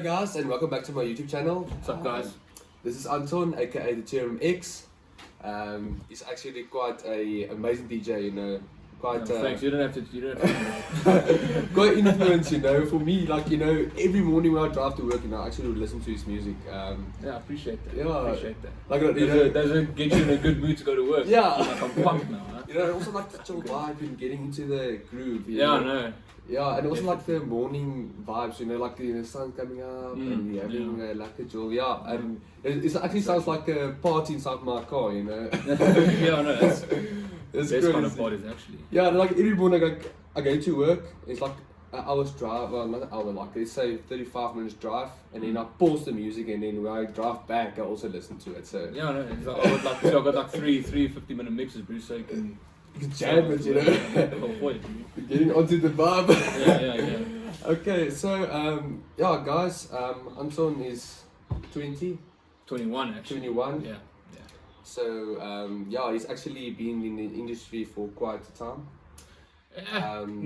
guys, and welcome back to my YouTube channel. What's up, guys? This is Anton, aka DeterriumXx. He's actually quite a amazing DJ, you know. Quite. Thanks. You don't have to. Quite influence, you know. For me, like, you know, every morning when I drive to work, you know, I actually listen to his music. Yeah, I appreciate that. Yeah, I appreciate that. Like, you know, does it get you in a good mood to go to work? Yeah. Like, I'm pumped now. Huh? You know, I also like the chill vibe and getting into the groove. You Yeah, know? I know. Yeah, and also like the morning vibes, you know, like the sun coming up and you're having like a chill. Yeah, and it actually sounds like a party inside my car, you know. Yeah, I know. That's crazy. kind of parties actually. Yeah, and like every morning I go to work, it's like an hour's drive, well not an hour, like let's say 35 minutes drive, and then I pause the music, and then when I drive back I also listen to it. So yeah, I know. It's like, I've got like three 50-minute mixes, Bruce, so you can jam it, you know. Getting onto the vibe. Yeah. Okay, so yeah, guys, Anton is 21 actually. 21. Yeah. So yeah, he's actually been in the industry for quite a time.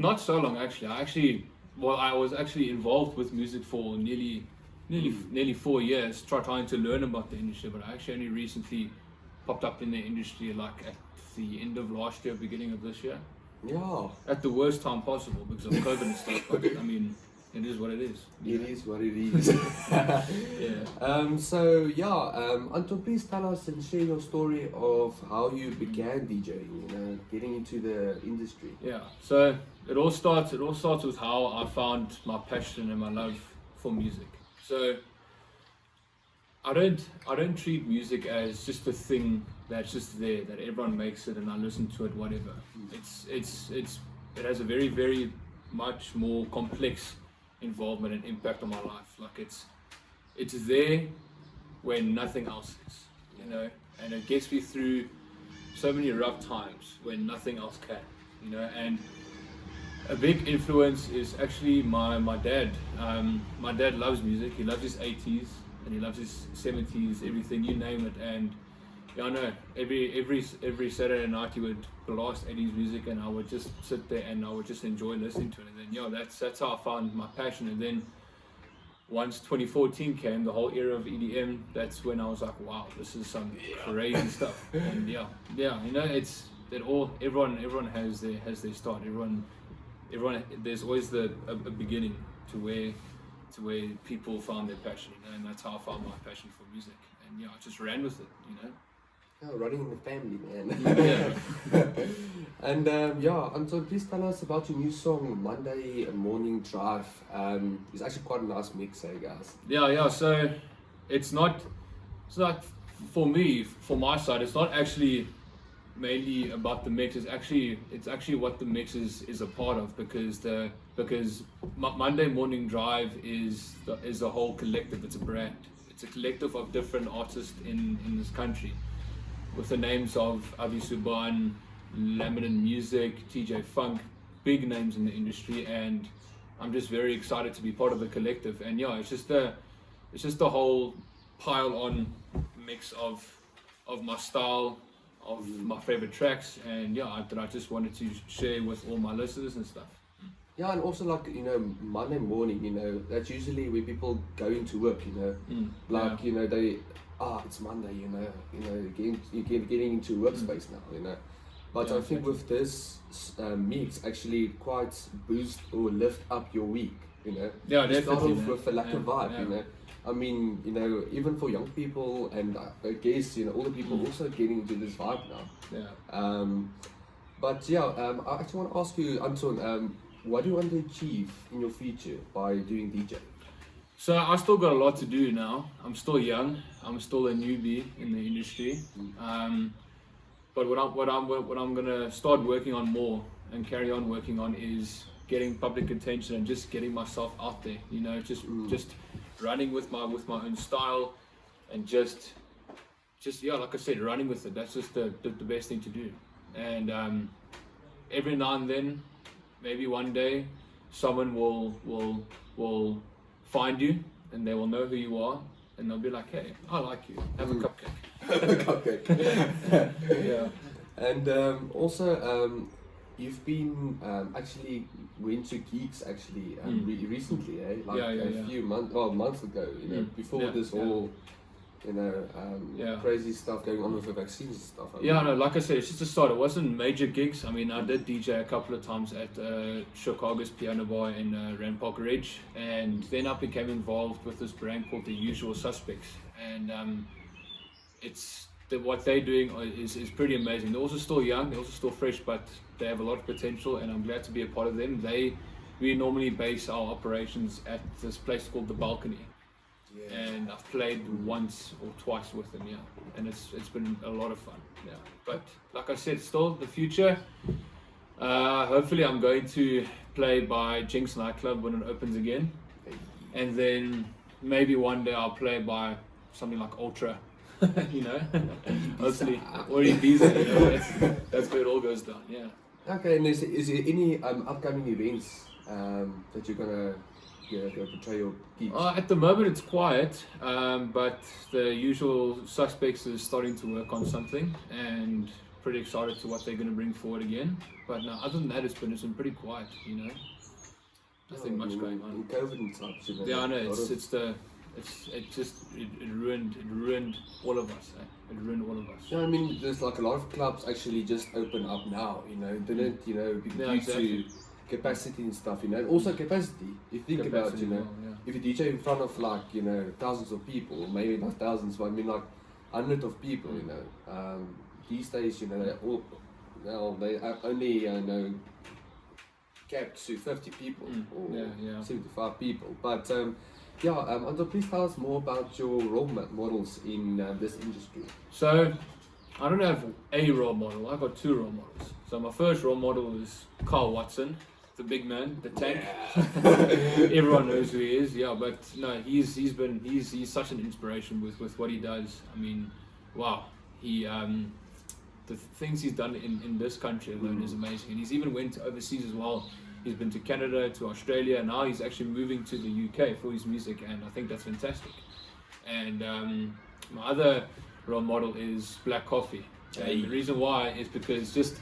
Not so long actually. I was actually involved with music for nearly 4 years, trying to learn about the industry. But I actually only recently popped up in the industry like at the end of last year, beginning of this year. Yeah. At the worst time possible because of COVID and stuff. But I mean, it is what it is. It is what it is. Yeah. So yeah, Anton, please tell us and share your story of how you began DJing, you know, getting into the industry. Yeah. So it all starts with how I found my passion and my love for music. So I don't treat music as just a thing that's just there, that everyone makes it and I listen to it, whatever. It has a very, very much more complex involvement and impact on my life. Like it's there when nothing else is, you know, and it gets me through so many rough times when nothing else can, you know. And a big influence is actually my dad. My dad loves music. He loves his 80s and he loves his 70s, everything, you name it. And yeah, I know every Saturday night he would blast 80s music, and I would just sit there and I would just enjoy listening to it. And then yeah, that's how I found my passion. And then once 2014 came, the whole era of EDM, that's when I was like, wow, this is some crazy stuff. And yeah, you know, it's that everyone has their start. Everyone, there's always a beginning to where people found their passion, you know, and that's how I found my passion for music. And yeah, I just ran with it, you know. Yeah, running in the family, man. Yeah. And yeah, Anton, please tell us about your new song, Monday Morning Drive. It's actually quite a nice mix, eh, guys? Yeah. So it's not for me, for my side. It's not actually mainly about the mix. It's actually what the mix is a part of, because Monday Morning Drive is a whole collective. It's a brand. It's a collective of different artists in this country, with the names of Avi Suban, Laminin Music, TJ Funk, big names in the industry, and I'm just very excited to be part of the collective. And yeah, it's just a whole pile on mix of my style, of my favorite tracks, and yeah, that I just wanted to share with all my listeners and stuff. Yeah, and also like, you know, Monday morning, you know, that's usually where people go into work, you know, you know, it's Monday, you know, you're getting into workspace now, you know. But yeah, I think with this mix actually quite boost or lift up your week, you know. Yeah, you start definitely. off with a lack of vibe, you know. I mean, you know, even for young people, and I guess, you know, all the people also getting into this vibe now. Yeah. But yeah, I actually want to ask you, Anton, what do you want to achieve in your future by doing DJ? So I still got a lot to do now. I'm still young. I'm still a newbie in the industry. But what I'm gonna start working on more and carry on working on is getting public attention and just getting myself out there. You know, just running with my own style, and just yeah, like I said, running with it. That's just the best thing to do. And every now and then, maybe one day, someone will find you and they will know who you are, and they'll be like, hey, I like you, have a cupcake. Cupcake. Yeah. And also, you've been actually went to gigs actually recently, eh? Like a few months ago, you know, before this whole, you know, crazy stuff going on with the vaccines and stuff. No, like I said, it's just a start. It wasn't major gigs. I mean, I did DJ a couple of times at Chicago's Piano Bar in Rand Park Ridge, and then I became involved with this brand called The Usual Suspects, and what they're doing is pretty amazing. They're also still young, they're also still fresh, but they have a lot of potential, and I'm glad to be a part of them. We normally base our operations at this place called The Balcony. And I've played once or twice with them, and it's been a lot of fun, But like I said, still the future. Hopefully, I'm going to play by Jinx nightclub when it opens again, and then maybe one day I'll play by something like Ultra, you know. Hopefully, or Ibiza, you know. That's where it all goes down, Okay, and is there any upcoming events that you're gonna? Go portray your gigs? At the moment it's quiet, but The Usual Suspects is starting to work on something, and pretty excited to what they're going to bring forward again. But no, other than that, it's been pretty quiet, you know. Nothing much going on. COVID and such, you know. Yeah, I know. It ruined all of us. It ruined all of us. Yeah, I mean, there's like a lot of clubs actually just open up now, you know. Didn't you know? Due to capacity and stuff, you know, and also capacity. You think about, you know, if you DJ in front of like, you know, thousands of people, maybe not thousands, but I mean like hundreds of people, you know. These days, you know, they are only, you know, capped to 50 people or 75 people. But Anton, please tell us more about your role models in this industry. So, I don't have a role model. I've got two role models. So my first role model is Carl Watson, the big man, the tank. Everyone knows who he is. But no, he's such an inspiration with what he does. I mean, wow, the things he's done in this country alone is amazing, and he's even went overseas as well. He's been to Canada, to Australia, and now he's actually moving to the UK for his music, and I think that's fantastic. And my other role model is Black Coffee. And the reason why is because just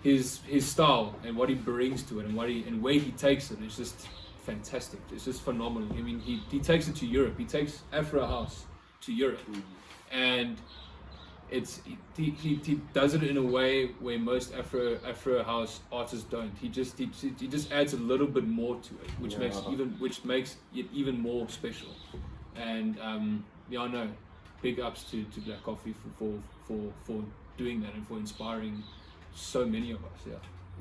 his style and what he brings to it, and where he takes it is just fantastic. It's just phenomenal. I mean, he takes it to Europe. He takes Afro House to Europe, and he does it in a way where most Afro House artists don't. He just adds a little bit more to it, which makes it even more special. And I know, big ups to Black Coffee for doing that and for inspiring so many of us.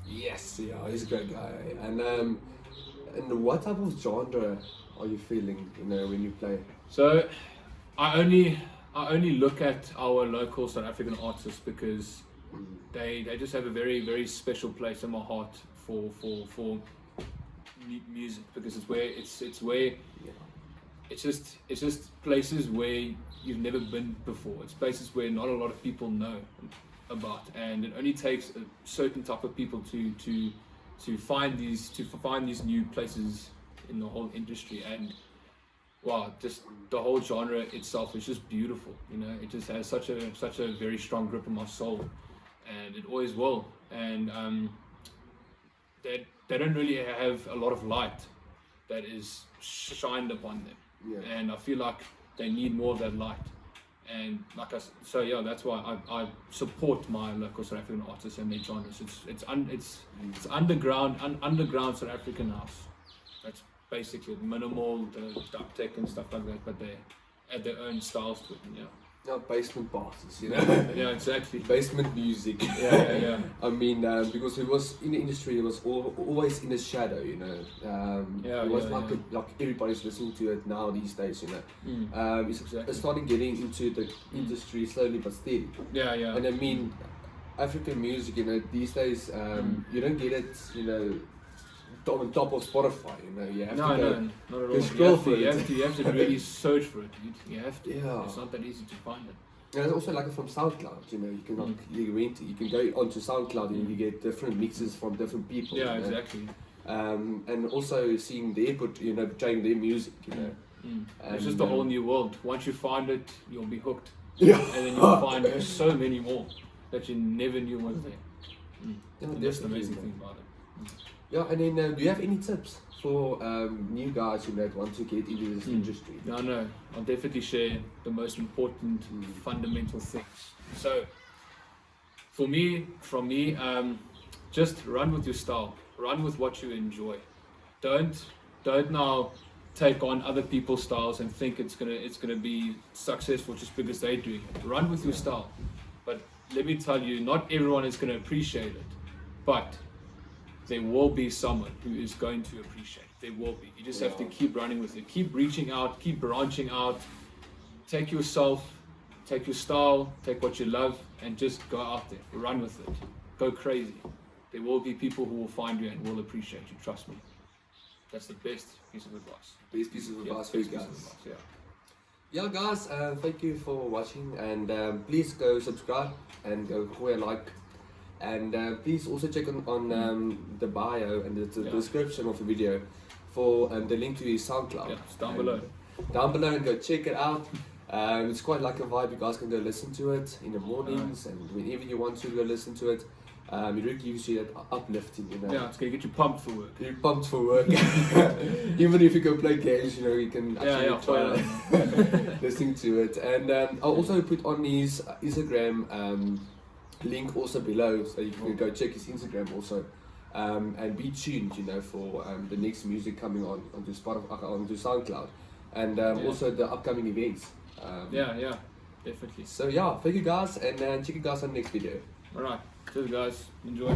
Yes, he's a great guy. And what type of genre are you feeling, you know, when you play? So I only look at our local South African artists because they just have a very, very special place in my heart for music, because it's just places where you've never been before. It's places where not a lot of people know about, and it only takes a certain type of people to find these new places in the whole industry. And wow, just the whole genre itself is just beautiful, you know. It just has such a very strong grip on my soul, and it always will. And they don't really have a lot of light that is shined upon them, and I feel like they need more of that light. And that's why I support my local South African artists and their genres. It's underground South African house. That's basically minimal, the dub tech and stuff like that, but they add their own styles to it. Basement parties, you know. Yeah, exactly. Basement music. Yeah. I mean, because he was in the industry, he was always in the shadow, you know. It was like everybody's listening to it now these days, you know. It's starting getting into the industry slowly but steady. Yeah. And I mean, African music, you know, these days, you don't get it, you know, on top of Spotify, you know. You have to not at all. You have to really search for it. You have to. Yeah. It's not that easy to find it. And it's also like from SoundCloud, you know. You can you can go onto SoundCloud and you get different mixes from different people. Yeah, you know? Exactly. And also seeing their portraying their music, you know. It's just a whole new world. Once you find it, you'll be hooked. Yeah. And then you'll find so many more that you never knew was there. Yeah, And that's the definitely, amazing man. thing about it. Yeah, and then do you have any tips for new guys who might want to get into this industry? Yeah, no, I'll definitely share the most important fundamental things. So, from me, just run with your style. Run with what you enjoy. Don't now take on other people's styles and think it's gonna be successful just because they're doing it. Run with your style. But let me tell you, not everyone is gonna appreciate it, but there will be someone who is going to appreciate it. There will be. You just have to keep running with it. Keep reaching out, keep branching out. Take yourself, take your style, take what you love, and just go out there. Run with it. Go crazy. There will be people who will find you and will appreciate you. Trust me. That's the best piece of advice. Best piece of advice Yeah, for you best piece guys. of advice, yeah. Yeah, guys, thank you for watching, and please go subscribe and go a like, and please also check on the bio and the description of the video for the link to his SoundCloud. Yeah, it's down below. Down below, and go check it out. It's quite like a vibe. You guys can go listen to it in the mornings and whenever you want to go listen to it. It really gives you that uplifting, you know. Yeah, it's gonna get you pumped for work. You're pumped for work. Even if you go play games, you know, you can actually try listening to it. And I'll also put on his Instagram link also below, so you can go check his Instagram also. And be tuned, you know, for the next music coming onto Spotify, onto SoundCloud, and also the upcoming events. Yeah, definitely. So yeah, thank you guys, and check you guys on the next video. Alright, cheers guys, enjoy.